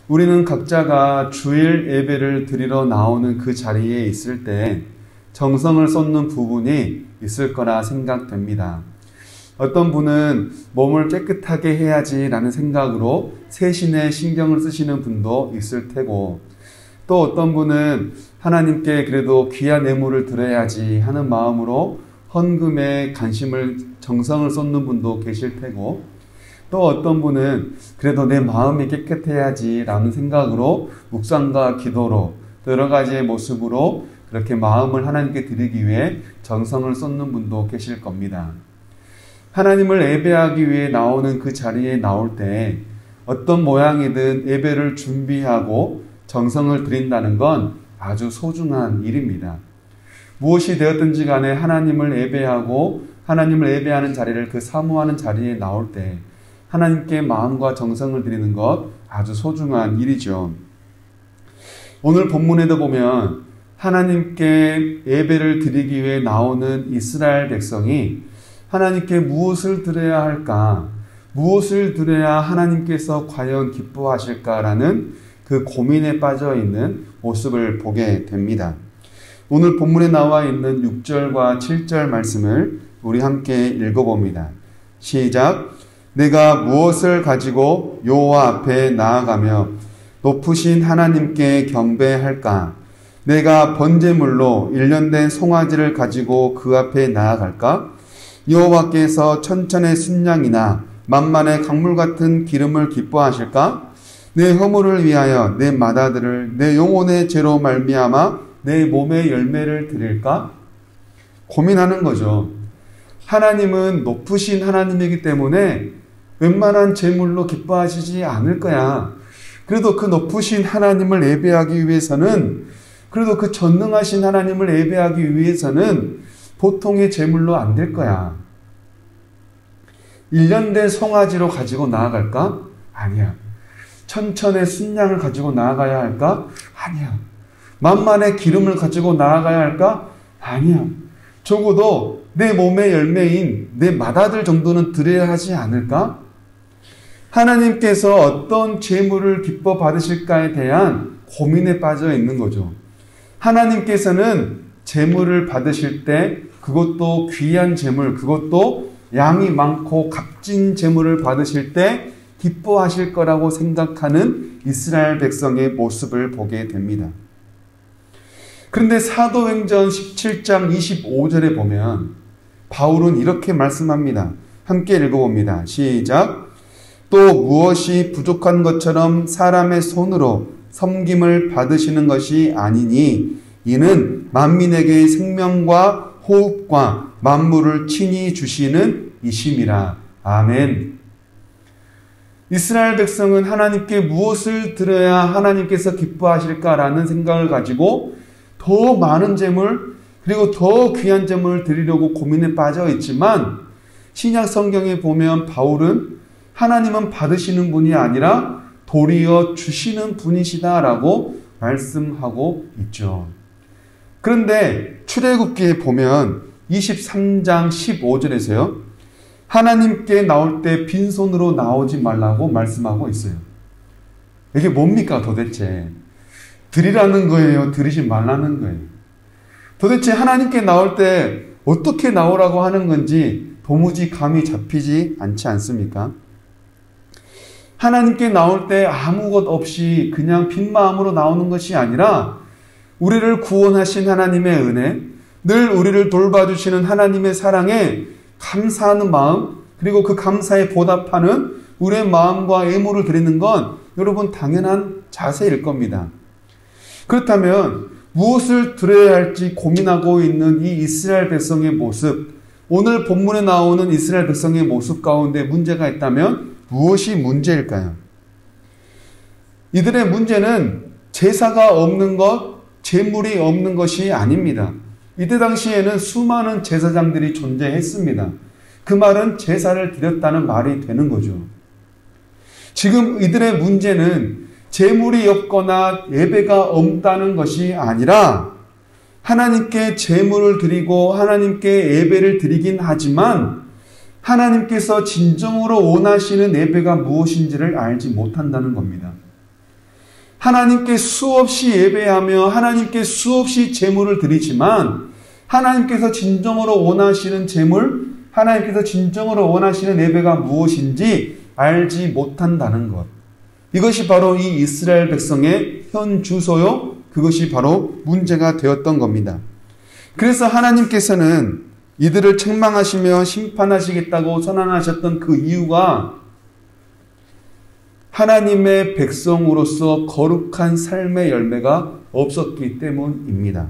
우리는 각자가 주일 예배를 드리러 나오는 그 자리에 있을 때 정성을 쏟는 부분이 있을 거라 생각됩니다. 어떤 분은 몸을 깨끗하게 해야지라는 생각으로 세신에 신경을 쓰시는 분도 있을 테고, 또 어떤 분은 하나님께 그래도 귀한 예물을 드려야지 하는 마음으로 헌금에 정성을 쏟는 분도 계실 테고, 또 어떤 분은 그래도 내 마음이 깨끗해야지라는 생각으로 묵상과 기도로 또 여러 가지의 모습으로 그렇게 마음을 하나님께 드리기 위해 정성을 쏟는 분도 계실 겁니다. 하나님을 예배하기 위해 나오는 그 자리에 나올 때 어떤 모양이든 예배를 준비하고 정성을 드린다는 건 아주 소중한 일입니다. 무엇이 되었든지 간에 하나님을 예배하고 하나님을 예배하는 자리를 그 사모하는 자리에 나올 때 하나님께 마음과 정성을 드리는 것 아주 소중한 일이죠. 오늘 본문에도 보면 하나님께 예배를 드리기 위해 나오는 이스라엘 백성이 하나님께 무엇을 드려야 할까? 무엇을 드려야 하나님께서 과연 기뻐하실까라는 그 고민에 빠져 있는 모습을 보게 됩니다. 오늘 본문에 나와 있는 6절과 7절 말씀을 우리 함께 읽어봅니다. 시작! 내가 무엇을 가지고 여호와 앞에 나아가며 높으신 하나님께 경배할까? 내가 번제물로 1년 된 송아지를 가지고 그 앞에 나아갈까? 여호와께서 천천의 순양이나 만만의 강물 같은 기름을 기뻐하실까? 내 허물을 위하여 내 맏아들을 내 영혼의 죄로 말미암아 내 몸의 열매를 드릴까? 고민하는 거죠. 하나님은 높으신 하나님이기 때문에 웬만한 제물로 기뻐하시지 않을 거야. 그래도 그 높으신 하나님을 예배하기 위해서는, 그래도 그 전능하신 하나님을 예배하기 위해서는 보통의 제물로 안 될 거야. 1년 된 송아지로 가지고 나아갈까? 아니야. 천천의 순양을 가지고 나아가야 할까? 아니야. 만만의 기름을 가지고 나아가야 할까? 아니야. 적어도 내 몸의 열매인 내 맏아들 정도는 드려야 하지 않을까? 하나님께서 어떤 제물을 기뻐 받으실까에 대한 고민에 빠져 있는 거죠. 하나님께서는 제물을 받으실 때 그것도 귀한 제물, 그것도 양이 많고 값진 제물을 받으실 때 기뻐하실 거라고 생각하는 이스라엘 백성의 모습을 보게 됩니다. 그런데 사도행전 17장 25절에 보면 바울은 이렇게 말씀합니다. 함께 읽어봅니다. 시작! 또 무엇이 부족한 것처럼 사람의 손으로 섬김을 받으시는 것이 아니니 이는 만민에게 생명과 호흡과 만물을 친히 주시는 이심이라. 아멘. 이스라엘 백성은 하나님께 무엇을 드려야 하나님께서 기뻐하실까라는 생각을 가지고 더 많은 제물 그리고 더 귀한 제물을 드리려고 고민에 빠져 있지만 신약 성경에 보면 바울은 하나님은 받으시는 분이 아니라 도리어 주시는 분이시다라고 말씀하고 있죠. 그런데 출애굽기에 보면 23장 15절에서요. 하나님께 나올 때 빈손으로 나오지 말라고 말씀하고 있어요. 이게 뭡니까 도대체? 드리라는 거예요? 드리지 말라는 거예요? 도대체 하나님께 나올 때 어떻게 나오라고 하는 건지 도무지 감이 잡히지 않지 않습니까? 하나님께 나올 때 아무 것 없이 그냥 빈 마음으로 나오는 것이 아니라 우리를 구원하신 하나님의 은혜, 늘 우리를 돌봐주시는 하나님의 사랑에 감사하는 마음, 그리고 그 감사에 보답하는 우리의 마음과 예물을 드리는 건 여러분 당연한 자세일 겁니다. 그렇다면 무엇을 드려야 할지 고민하고 있는 이 이스라엘 백성의 모습, 오늘 본문에 나오는 이스라엘 백성의 모습 가운데 문제가 있다면 무엇이 문제일까요? 이들의 문제는 제사가 없는 것, 제물이 없는 것이 아닙니다. 이때 당시에는 수많은 제사장들이 존재했습니다. 그 말은 제사를 드렸다는 말이 되는 거죠. 지금 이들의 문제는 제물이 없거나 예배가 없다는 것이 아니라 하나님께 제물을 드리고 하나님께 예배를 드리긴 하지만 하나님께서 진정으로 원하시는 예배가 무엇인지를 알지 못한다는 겁니다. 하나님께 수없이 예배하며 하나님께 수없이 제물을 드리지만 하나님께서 진정으로 원하시는 제물, 하나님께서 진정으로 원하시는 예배가 무엇인지 알지 못한다는 것. 이것이 바로 이 이스라엘 백성의 현 주소요. 그것이 바로 문제가 되었던 겁니다. 그래서 하나님께서는 이들을 책망하시며 심판하시겠다고 선언하셨던 그 이유가 하나님의 백성으로서 거룩한 삶의 열매가 없었기 때문입니다.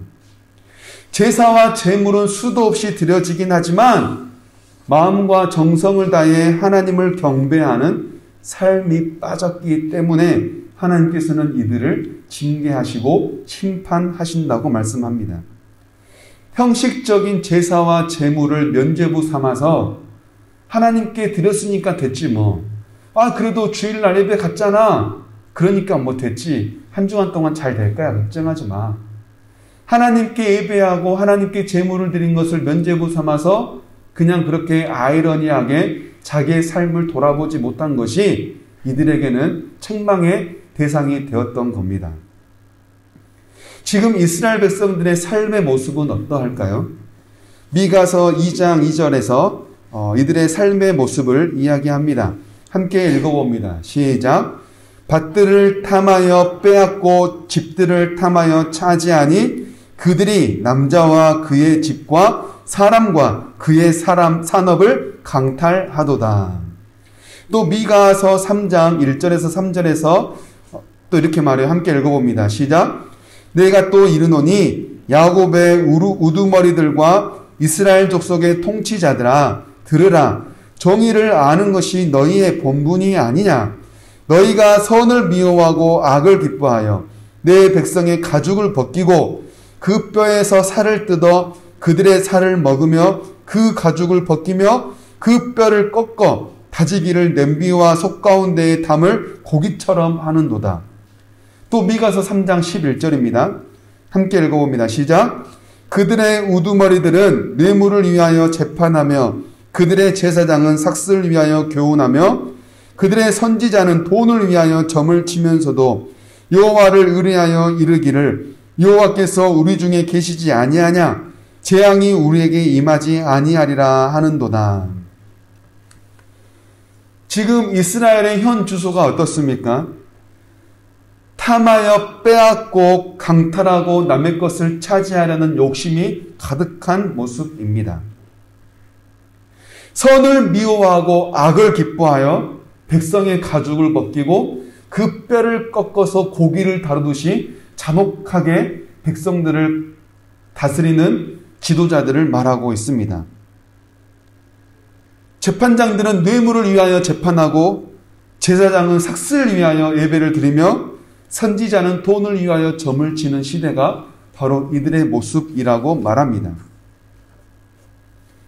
제사와 제물은 수도 없이 드려지긴 하지만 마음과 정성을 다해 하나님을 경배하는 삶이 빠졌기 때문에 하나님께서는 이들을 징계하시고 심판하신다고 말씀합니다. 형식적인 제사와 제물을 면죄부 삼아서 하나님께 드렸으니까 됐지 뭐. 그래도 주일날 예배 갔잖아. 그러니까 뭐 됐지. 한 주간 동안 잘 될 거야. 걱정하지 마. 하나님께 예배하고 하나님께 제물을 드린 것을 면죄부 삼아서 그냥 그렇게 아이러니하게 자기의 삶을 돌아보지 못한 것이 이들에게는 책망의 대상이 되었던 겁니다. 지금 이스라엘 백성들의 삶의 모습은 어떠할까요? 미가서 2장 2절에서 이들의 삶의 모습을 이야기합니다. 함께 읽어봅니다. 시작. 밭들을 탐하여 빼앗고 집들을 탐하여 차지하니 그들이 남자와 그의 집과 사람과 그의 산업을 강탈하도다. 또 미가서 3장 1절에서 3절에서 또 이렇게 말해요. 함께 읽어봅니다. 시작. 내가 또 이르노니 야곱의 우두머리들과 이스라엘 족속의 통치자들아 들으라. 정의를 아는 것이 너희의 본분이 아니냐. 너희가 선을 미워하고 악을 기뻐하여 내 백성의 가죽을 벗기고 그 뼈에서 살을 뜯어 그들의 살을 먹으며 그 가죽을 벗기며 그 뼈를 꺾어 다지기를 냄비와 속 가운데에 담을 고기처럼 하는도다. 또 미가서 3장 11절입니다. 함께 읽어봅니다. 시작. 그들의 우두머리들은 뇌물을 위하여 재판하며 그들의 제사장은 삭슬을 위하여 교훈하며 그들의 선지자는 돈을 위하여 점을 치면서도 여호와를 의뢰하여 이르기를 여호와께서 우리 중에 계시지 아니하냐 재앙이 우리에게 임하지 아니하리라 하는도다. 지금 이스라엘의 현 주소가 어떻습니까? 탐하여 빼앗고 강탈하고 남의 것을 차지하려는 욕심이 가득한 모습입니다. 선을 미워하고 악을 기뻐하여 백성의 가죽을 벗기고 그 뼈를 꺾어서 고기를 다루듯이 잔혹하게 백성들을 다스리는 지도자들을 말하고 있습니다. 재판장들은 뇌물을 위하여 재판하고 제사장은 삭슬을 위하여 예배를 드리며 선지자는 돈을 위하여 점을 치는 시대가 바로 이들의 모습이라고 말합니다.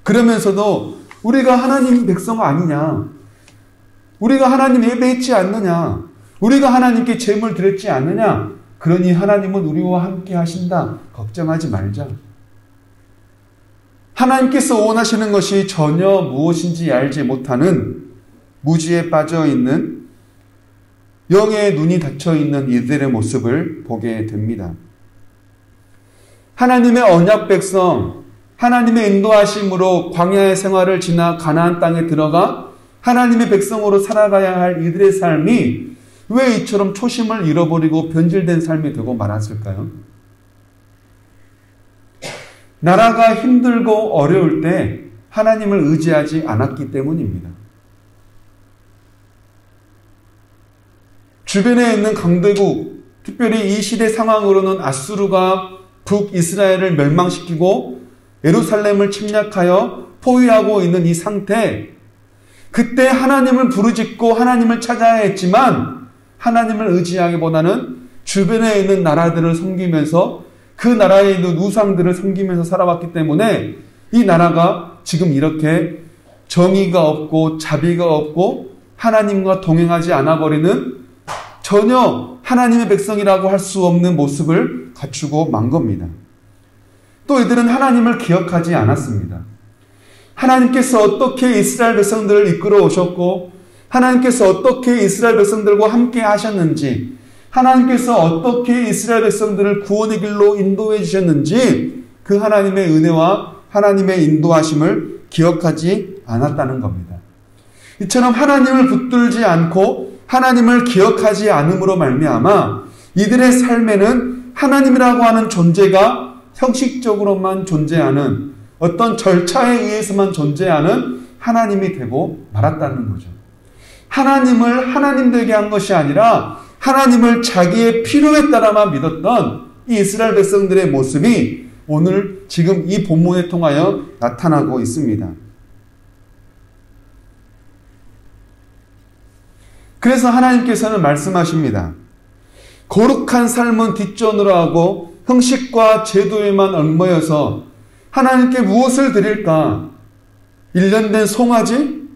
그러면서도 우리가 하나님 백성 아니냐? 우리가 하나님 예배했지 않느냐? 우리가 하나님께 제물 드렸지 않느냐? 그러니 하나님은 우리와 함께 하신다. 걱정하지 말자. 하나님께서 원하시는 것이 전혀 무엇인지 알지 못하는 무지에 빠져있는 영의 눈이 닫혀있는 이들의 모습을 보게 됩니다. 하나님의 언약 백성, 하나님의 인도하심으로 광야의 생활을 지나 가나안 땅에 들어가 하나님의 백성으로 살아가야 할 이들의 삶이 왜 이처럼 초심을 잃어버리고 변질된 삶이 되고 말았을까요? 나라가 힘들고 어려울 때 하나님을 의지하지 않았기 때문입니다. 주변에 있는 강대국, 특별히 이 시대 상황으로는 아수르가 북이스라엘을 멸망시키고 예루살렘을 침략하여 포위하고 있는 이 상태, 그때 하나님을 부르짖고 하나님을 찾아야 했지만 하나님을 의지하기보다는 주변에 있는 나라들을 섬기면서 그 나라에 있는 우상들을 섬기면서 살아왔기 때문에 이 나라가 지금 이렇게 정의가 없고 자비가 없고 하나님과 동행하지 않아버리는 전혀 하나님의 백성이라고 할 수 없는 모습을 갖추고 만 겁니다. 또 이들은 하나님을 기억하지 않았습니다. 하나님께서 어떻게 이스라엘 백성들을 이끌어 오셨고 하나님께서 어떻게 이스라엘 백성들과 함께 하셨는지 하나님께서 어떻게 이스라엘 백성들을 구원의 길로 인도해 주셨는지 그 하나님의 은혜와 하나님의 인도하심을 기억하지 않았다는 겁니다. 이처럼 하나님을 붙들지 않고 하나님을 기억하지 않음으로 말미암아 이들의 삶에는 하나님이라고 하는 존재가 형식적으로만 존재하는 어떤 절차에 의해서만 존재하는 하나님이 되고 말았다는 거죠. 하나님을 하나님 되게 한 것이 아니라 하나님을 자기의 필요에 따라만 믿었던 이 이스라엘 백성들의 모습이 오늘 지금 이 본문에 통하여 나타나고 있습니다. 그래서 하나님께서는 말씀하십니다. 거룩한 삶은 뒷전으로 하고 형식과 제도에만 얽매여서 하나님께 무엇을 드릴까? 1년 된 송아지?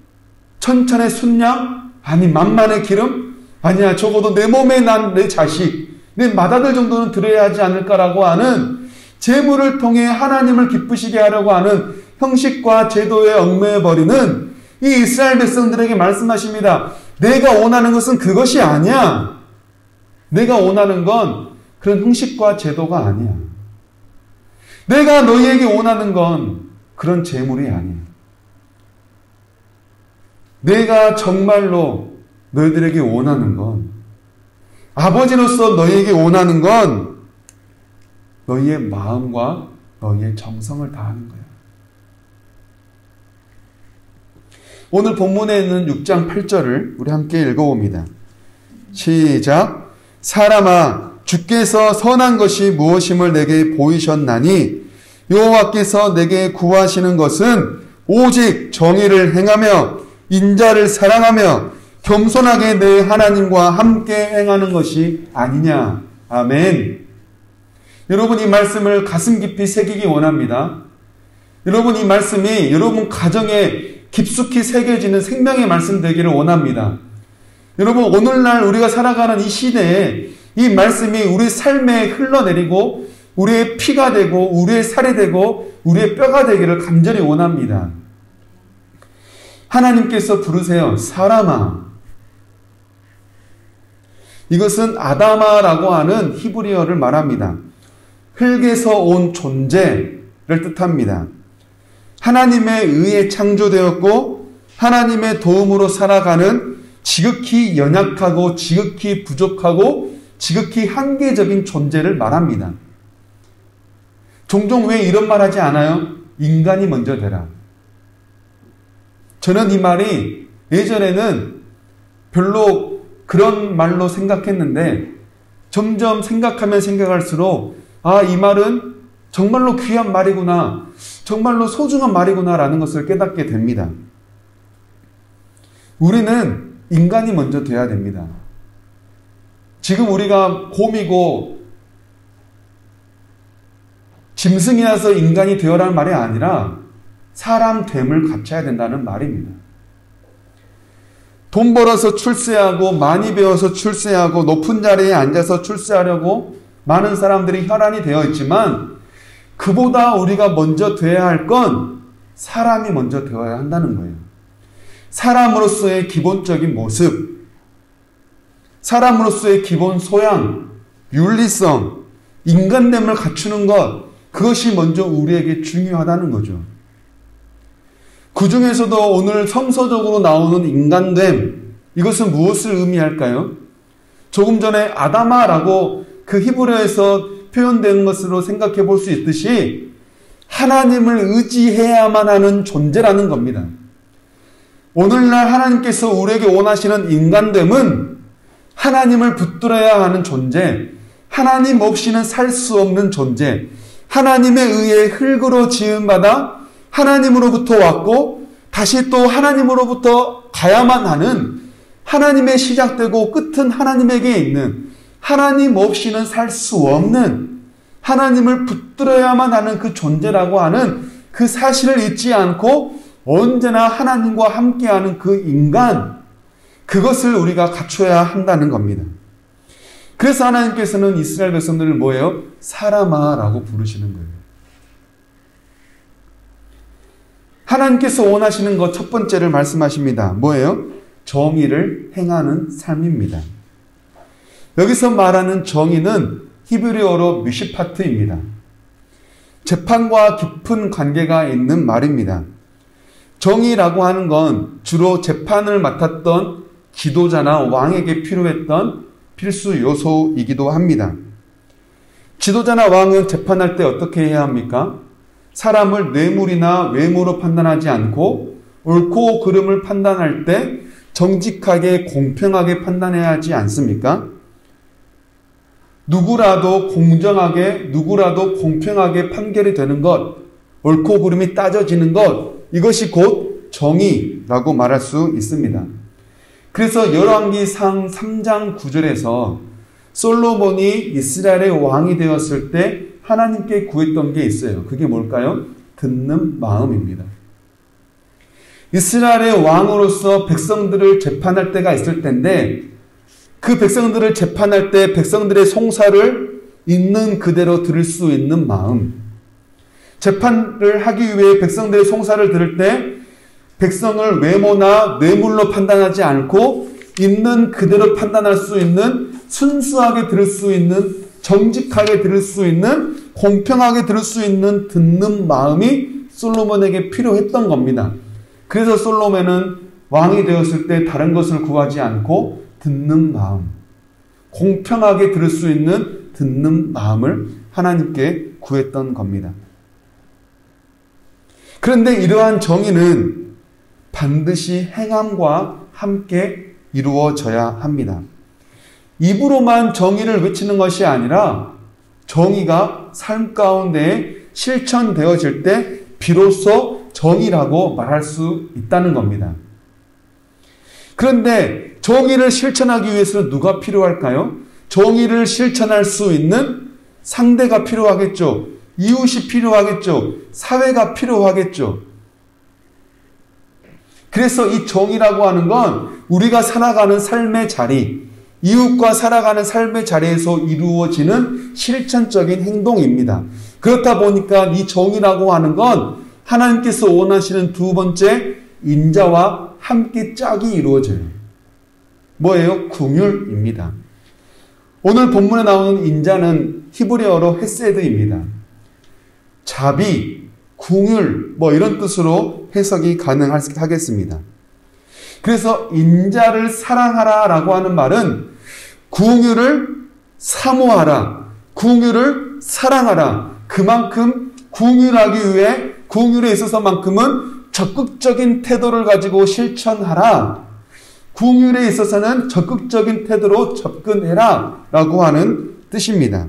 천천의 순양? 아니 만만의 기름? 아니야 적어도 내 몸에 난 내 자식, 내 맏아들 정도는 드려야 하지 않을까라고 하는 제물을 통해 하나님을 기쁘시게 하려고 하는 형식과 제도에 얽매여버리는 이 이스라엘 백성들에게 말씀하십니다. 내가 원하는 것은 그것이 아니야. 내가 원하는 건 그런 형식과 제도가 아니야. 내가 너희에게 원하는 건 그런 제물이 아니야. 내가 정말로 너희들에게 원하는 건, 아버지로서 너희에게 원하는 건 너희의 마음과 너희의 정성을 다하는 거야. 오늘 본문에 있는 6장 8절을 우리 함께 읽어봅니다. 시작. 사람아, 주께서 선한 것이 무엇임을 내게 보이셨나니 여호와께서 내게 구하시는 것은 오직 정의를 행하며 인자를 사랑하며 겸손하게 내 하나님과 함께 행하는 것이 아니냐. 아멘. 여러분, 이 말씀을 가슴 깊이 새기기 원합니다. 여러분, 이 말씀이 여러분 가정에 깊숙이 새겨지는 생명의 말씀 되기를 원합니다. 여러분, 오늘날 우리가 살아가는 이 시대에 이 말씀이 우리 삶에 흘러내리고 우리의 피가 되고 우리의 살이 되고 우리의 뼈가 되기를 간절히 원합니다. 하나님께서 부르세요. 사람아. 이것은 아다마라고 하는 히브리어를 말합니다. 흙에서 온 존재를 뜻합니다. 하나님의 의에 창조되었고 하나님의 도움으로 살아가는 지극히 연약하고 지극히 부족하고 지극히 한계적인 존재를 말합니다. 종종 왜 이런 말 하지 않아요? 인간이 먼저 되라. 저는 이 말이 예전에는 별로 그런 말로 생각했는데 점점 생각하면 생각할수록 이 말은 정말로 귀한 말이구나, 정말로 소중한 말이구나 라는 것을 깨닫게 됩니다. 우리는 인간이 먼저 돼야 됩니다. 지금 우리가 곰이고 짐승이라서 인간이 되어라는 말이 아니라 사람 됨을 갖춰야 된다는 말입니다. 돈 벌어서 출세하고 많이 배워서 출세하고 높은 자리에 앉아서 출세하려고 많은 사람들이 혈안이 되어 있지만 그보다 우리가 먼저 되어야 할 건 사람이 먼저 되어야 한다는 거예요. 사람으로서의 기본적인 모습, 사람으로서의 기본 소양, 윤리성, 인간됨을 갖추는 것, 그것이 먼저 우리에게 중요하다는 거죠. 그 중에서도 오늘 성서적으로 나오는 인간됨, 이것은 무엇을 의미할까요? 조금 전에 아다마라고 그 히브리어에서 표현된 것으로 생각해 볼 수 있듯이 하나님을 의지해야만 하는 존재라는 겁니다. 오늘날 하나님께서 우리에게 원하시는 인간됨은 하나님을 붙들어야 하는 존재, 하나님 없이는 살 수 없는 존재, 하나님에 의해 흙으로 지음받아 하나님으로부터 왔고 다시 또 하나님으로부터 가야만 하는, 하나님의 시작되고 끝은 하나님에게 있는, 하나님 없이는 살 수 없는, 하나님을 붙들어야만 하는 그 존재라고 하는 그 사실을 잊지 않고 언제나 하나님과 함께하는 그 인간, 그것을 우리가 갖춰야 한다는 겁니다. 그래서 하나님께서는 이스라엘 백성들을 뭐예요? 사람아 라고 부르시는 거예요. 하나님께서 원하시는 것 첫 번째를 말씀하십니다. 뭐예요? 정의를 행하는 삶입니다. 여기서 말하는 정의는 히브리어로 미시파트입니다. 재판과 깊은 관계가 있는 말입니다. 정의라고 하는 건 주로 재판을 맡았던 지도자나 왕에게 필요했던 필수 요소이기도 합니다. 지도자나 왕은 재판할 때 어떻게 해야 합니까? 사람을 뇌물이나 외모로 판단하지 않고 옳고 그름을 판단할 때 정직하게 공평하게 판단해야 하지 않습니까? 누구라도 공정하게, 누구라도 공평하게 판결이 되는 것, 옳고 그름이 따져지는 것, 이것이 곧 정의라고 말할 수 있습니다. 그래서 열왕기상 3장 9절에서 솔로몬이 이스라엘의 왕이 되었을 때 하나님께 구했던 게 있어요. 그게 뭘까요? 듣는 마음입니다. 이스라엘의 왕으로서 백성들을 재판할 때가 있을 텐데 그 백성들을 재판할 때 백성들의 송사를 있는 그대로 들을 수 있는 마음, 재판을 하기 위해 백성들의 송사를 들을 때 백성을 외모나 뇌물로 판단하지 않고 있는 그대로 판단할 수 있는, 순수하게 들을 수 있는, 정직하게 들을 수 있는, 공평하게 들을 수 있는 듣는 마음이 솔로몬에게 필요했던 겁니다. 그래서 솔로몬은 왕이 되었을 때 다른 것을 구하지 않고 듣는 마음, 공평하게 들을 수 있는 듣는 마음을 하나님께 구했던 겁니다. 그런데 이러한 정의는 반드시 행함과 함께 이루어져야 합니다. 입으로만 정의를 외치는 것이 아니라 정의가 삶 가운데 실천되어질 때 비로소 정의라고 말할 수 있다는 겁니다. 그런데 정의를 실천하기 위해서는 누가 필요할까요? 정의를 실천할 수 있는 상대가 필요하겠죠. 이웃이 필요하겠죠. 사회가 필요하겠죠. 그래서 이 정의라고 하는 건 우리가 살아가는 삶의 자리, 이웃과 살아가는 삶의 자리에서 이루어지는 실천적인 행동입니다. 그렇다 보니까 이 정의라고 하는 건 하나님께서 원하시는 두 번째 인자와 함께 짝이 이루어져요. 뭐예요? 긍휼입니다. 오늘 본문에 나오는 인자는 히브리어로 헤세드입니다. 자비, 긍휼 이런 뜻으로 해석이 가능하겠습니다. 그래서 인자를 사랑하라 라고 하는 말은 긍휼을 사모하라, 긍휼을 사랑하라. 그만큼 긍휼하기 위해 긍휼에 있어서만큼은 적극적인 태도를 가지고 실천하라. 긍휼에 있어서는 적극적인 태도로 접근해라 라고 하는 뜻입니다.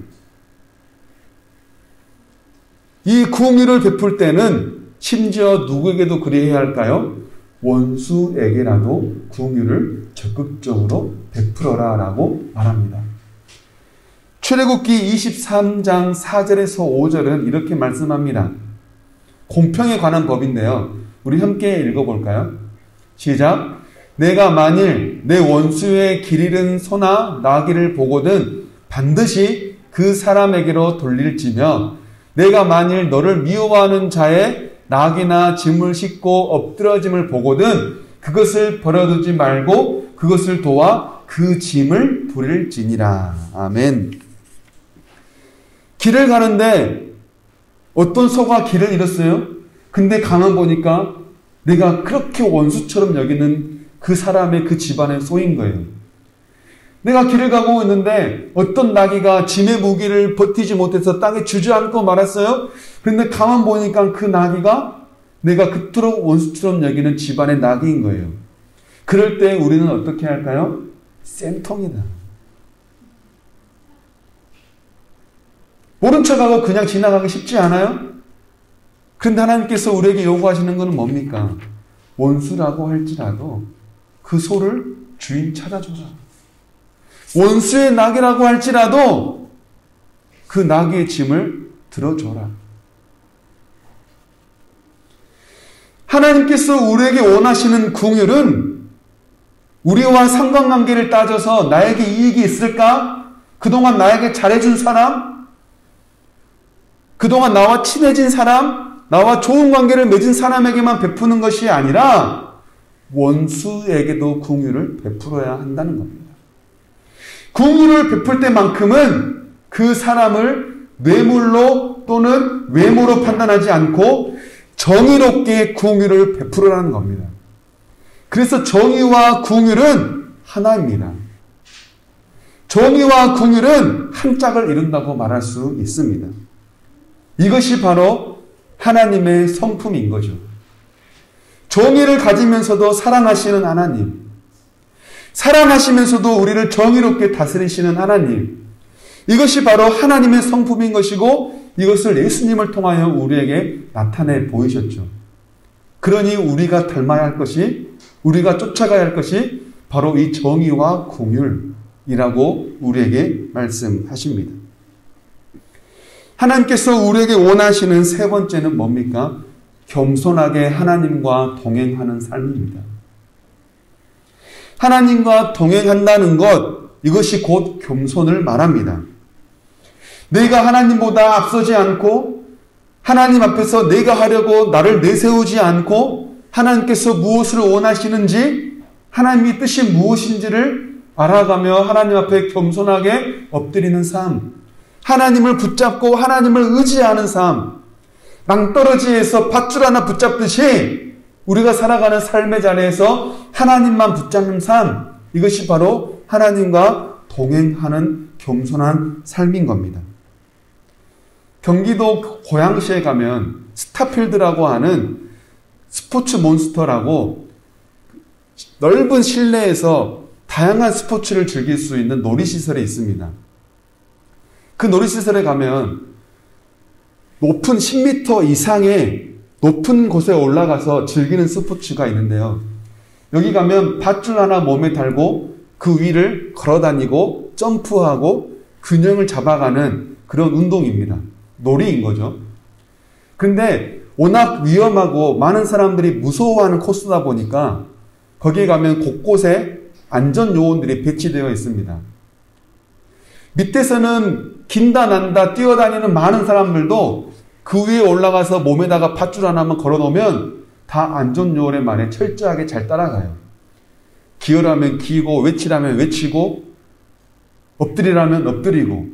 이 긍휼을 베풀 때는 심지어 누구에게도 그리해야 할까요? 원수에게라도 긍휼을 적극적으로 베풀어라 라고 말합니다. 출애굽기 23장 4절에서 5절은 이렇게 말씀합니다. 공평에 관한 법인데요. 우리 함께 읽어볼까요? 시작. 내가 만일 내 원수의 길 잃은 소나 나귀를 보거든 반드시 그 사람에게로 돌릴지며 내가 만일 너를 미워하는 자의 나귀나 짐을 싣고 엎드러짐을 보거든 그것을 버려두지 말고 그것을 도와 그 짐을 부릴지니라. 아멘. 길을 가는데 어떤 소가 길을 잃었어요? 근데 가만 보니까 내가 그렇게 원수처럼 여기는 그 사람의 그 집안의 소인 거예요. 내가 길을 가고 있는데 어떤 나귀가 짐의 무게를 버티지 못해서 땅에 주저앉고 말았어요. 그런데 가만 보니까 그 나귀가 내가 그토록 원수처럼 여기는 집안의 나귀인 거예요. 그럴 때 우리는 어떻게 할까요? 쌤통이다. 모른 척하고 그냥 지나가기 쉽지 않아요? 그런데 하나님께서 우리에게 요구하시는 것은 뭡니까? 원수라고 할지라도 그 소를 주인 찾아줘라. 원수의 나귀라고 할지라도 그 나귀의 짐을 들어줘라. 하나님께서 우리에게 원하시는 긍휼은 우리와 상관관계를 따져서 나에게 이익이 있을까? 그동안 나에게 잘해준 사람? 그동안 나와 친해진 사람? 나와 좋은 관계를 맺은 사람에게만 베푸는 것이 아니라 원수에게도 긍휼을 베풀어야 한다는 겁니다. 긍휼을 베풀 때만큼은 그 사람을 뇌물로 또는 외모로 판단하지 않고 정의롭게 긍휼을 베풀으라는 겁니다. 그래서 정의와 긍휼은 하나입니다. 정의와 긍휼은 한 짝을 이룬다고 말할 수 있습니다. 이것이 바로 하나님의 성품인 거죠. 정의를 가지면서도 사랑하시는 하나님, 사랑하시면서도 우리를 정의롭게 다스리시는 하나님, 이것이 바로 하나님의 성품인 것이고 이것을 예수님을 통하여 우리에게 나타내 보이셨죠. 그러니 우리가 닮아야 할 것이, 우리가 쫓아가야 할 것이 바로 이 정의와 긍휼이라고 우리에게 말씀하십니다. 하나님께서 우리에게 원하시는 세 번째는 뭡니까? 겸손하게 하나님과 동행하는 삶입니다. 하나님과 동행한다는 것, 이것이 곧 겸손을 말합니다. 내가 하나님보다 앞서지 않고 하나님 앞에서 내가 하려고 나를 내세우지 않고 하나님께서 무엇을 원하시는지, 하나님의 뜻이 무엇인지를 알아가며 하나님 앞에 겸손하게 엎드리는 삶, 하나님을 붙잡고 하나님을 의지하는 삶, 낭떠러지에서 밧줄 하나 붙잡듯이 우리가 살아가는 삶의 자리에서 하나님만 붙잡는 삶, 이것이 바로 하나님과 동행하는 겸손한 삶인 겁니다. 경기도 고양시에 가면 스타필드라고 하는 스포츠 몬스터라고 넓은 실내에서 다양한 스포츠를 즐길 수 있는 놀이시설이 있습니다. 그 놀이시설에 가면 높은 10m 이상의 높은 곳에 올라가서 즐기는 스포츠가 있는데요. 여기 가면 밧줄 하나 몸에 달고 그 위를 걸어다니고 점프하고 균형을 잡아가는 그런 운동입니다. 놀이인 거죠. 근데 워낙 위험하고 많은 사람들이 무서워하는 코스다 보니까 거기에 가면 곳곳에 안전요원들이 배치되어 있습니다. 밑에서는 긴다 난다 뛰어다니는 많은 사람들도 그 위에 올라가서 몸에다가 밧줄 하나만 걸어놓으면 다 안전요원의 말에 철저하게 잘 따라가요. 기어라면 기고 외치라면 외치고 엎드리라면 엎드리고,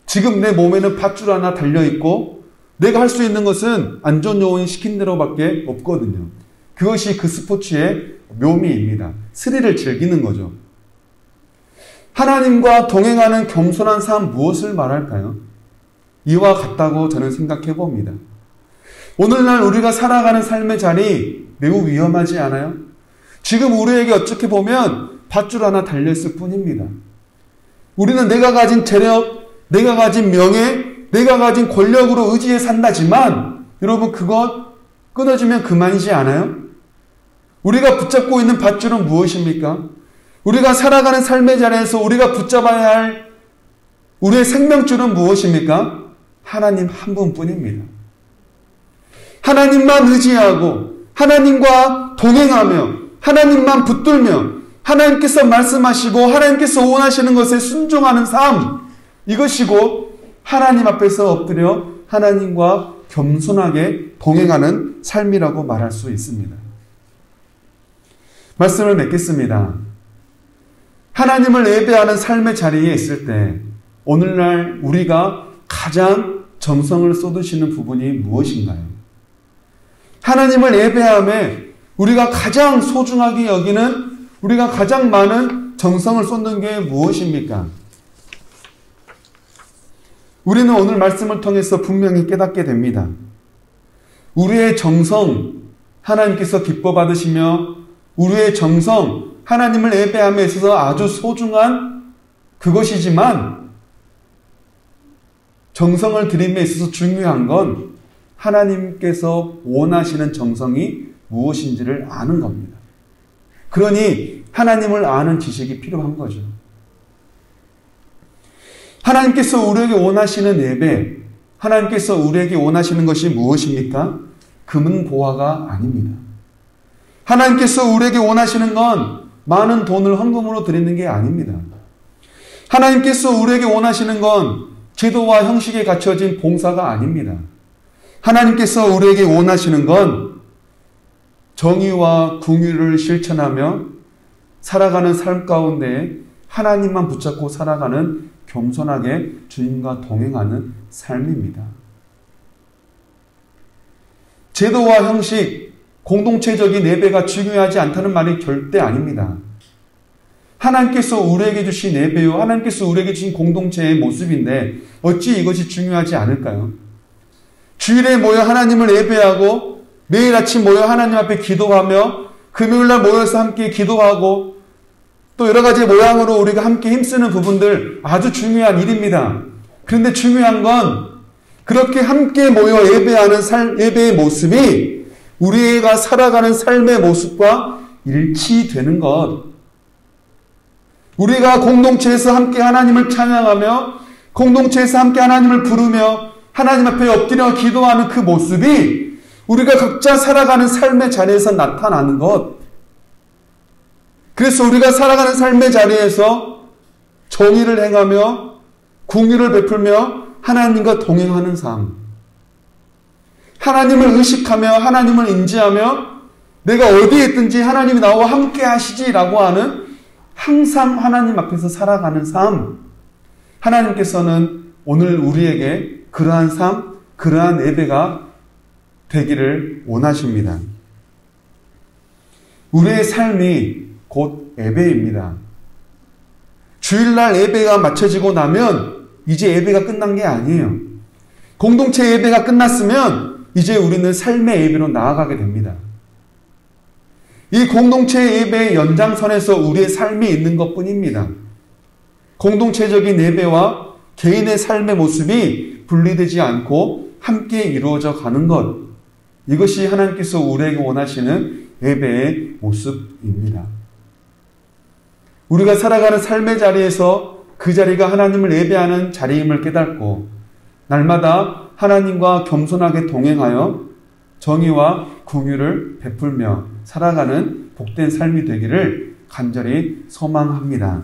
지금 내 몸에는 밧줄 하나 달려있고 내가 할 수 있는 것은 안전요원이 시킨 대로밖에 없거든요. 그것이 그 스포츠의 묘미입니다. 스릴을 즐기는 거죠. 하나님과 동행하는 겸손한 삶, 무엇을 말할까요? 이와 같다고 저는 생각해 봅니다. 오늘날 우리가 살아가는 삶의 자리 매우 위험하지 않아요? 지금 우리에게 어떻게 보면 밧줄 하나 달려있을 뿐입니다. 우리는 내가 가진 재력, 내가 가진 명예, 내가 가진 권력으로 의지해 산다지만 여러분, 그것 끊어지면 그만이지 않아요? 우리가 붙잡고 있는 밧줄은 무엇입니까? 우리가 살아가는 삶의 자리에서 우리가 붙잡아야 할 우리의 생명줄은 무엇입니까? 하나님 한 분뿐입니다. 하나님만 의지하고 하나님과 동행하며 하나님만 붙들며 하나님께서 말씀하시고 하나님께서 원하시는 것에 순종하는 삶, 이것이 곧 하나님 앞에서 엎드려 하나님과 겸손하게 동행하는 삶이라고 말할 수 있습니다. 말씀을 맺겠습니다. 하나님을 예배하는 삶의 자리에 있을 때 오늘날 우리가 가장 정성을 쏟으시는 부분이 무엇인가요? 하나님을 예배함에 우리가 가장 소중하게 여기는, 우리가 가장 많은 정성을 쏟는 게 무엇입니까? 우리는 오늘 말씀을 통해서 분명히 깨닫게 됩니다. 우리의 정성, 하나님께서 기뻐 받으시며 우리의 정성, 하나님을 예배함에 있어서 아주 소중한 그것이지만, 정성을 드림에 있어서 중요한 건 하나님께서 원하시는 정성이 무엇인지를 아는 겁니다. 그러니 하나님을 아는 지식이 필요한 거죠. 하나님께서 우리에게 원하시는 예배, 하나님께서 우리에게 원하시는 것이 무엇입니까? 금은 보화가 아닙니다. 하나님께서 우리에게 원하시는 건 많은 돈을 헌금으로 드리는 게 아닙니다. 하나님께서 우리에게 원하시는 건 제도와 형식에 갖춰진 봉사가 아닙니다. 하나님께서 우리에게 원하시는 건 정의와 긍휼을 실천하며 살아가는 삶 가운데 하나님만 붙잡고 살아가는 겸손하게 주님과 동행하는 삶입니다. 제도와 형식, 공동체적인 예배가 중요하지 않다는 말이 절대 아닙니다. 하나님께서 우리에게 주신 예배요, 하나님께서 우리에게 주신 공동체의 모습인데 어찌 이것이 중요하지 않을까요? 주일에 모여 하나님을 예배하고 매일 아침 모여 하나님 앞에 기도하며 금요일날 모여서 함께 기도하고 또 여러 가지 모양으로 우리가 함께 힘쓰는 부분들 아주 중요한 일입니다. 그런데 중요한 건 그렇게 함께 모여 예배하는 예배의 모습이 우리가 살아가는 삶의 모습과 일치되는 것. 우리가 공동체에서 함께 하나님을 찬양하며 공동체에서 함께 하나님을 부르며 하나님 앞에 엎드려 기도하는 그 모습이 우리가 각자 살아가는 삶의 자리에서 나타나는 것. 그래서 우리가 살아가는 삶의 자리에서 정의를 행하며 공의를 베풀며 하나님과 동행하는 삶. 하나님을 의식하며 하나님을 인지하며 내가 어디에 있든지 하나님이 나와 함께 하시지라고 하는 항상 하나님 앞에서 살아가는 삶. 하나님께서는 오늘 우리에게 그러한 삶, 그러한 예배가 되기를 원하십니다. 우리의 삶이 곧 예배입니다. 주일날 예배가 마쳐지고 나면 이제 예배가 끝난 게 아니에요. 공동체 예배가 끝났으면 이제 우리는 삶의 예배로 나아가게 됩니다. 이 공동체 예배의 연장선에서 우리의 삶이 있는 것뿐입니다. 공동체적인 예배와 개인의 삶의 모습이 분리되지 않고 함께 이루어져 가는 것. 이것이 하나님께서 우리에게 원하시는 예배의 모습입니다. 우리가 살아가는 삶의 자리에서 그 자리가 하나님을 예배하는 자리임을 깨닫고 날마다 하나님과 겸손하게 동행하여 정의와 공유를 베풀며 살아가는 복된 삶이 되기를 간절히 소망합니다.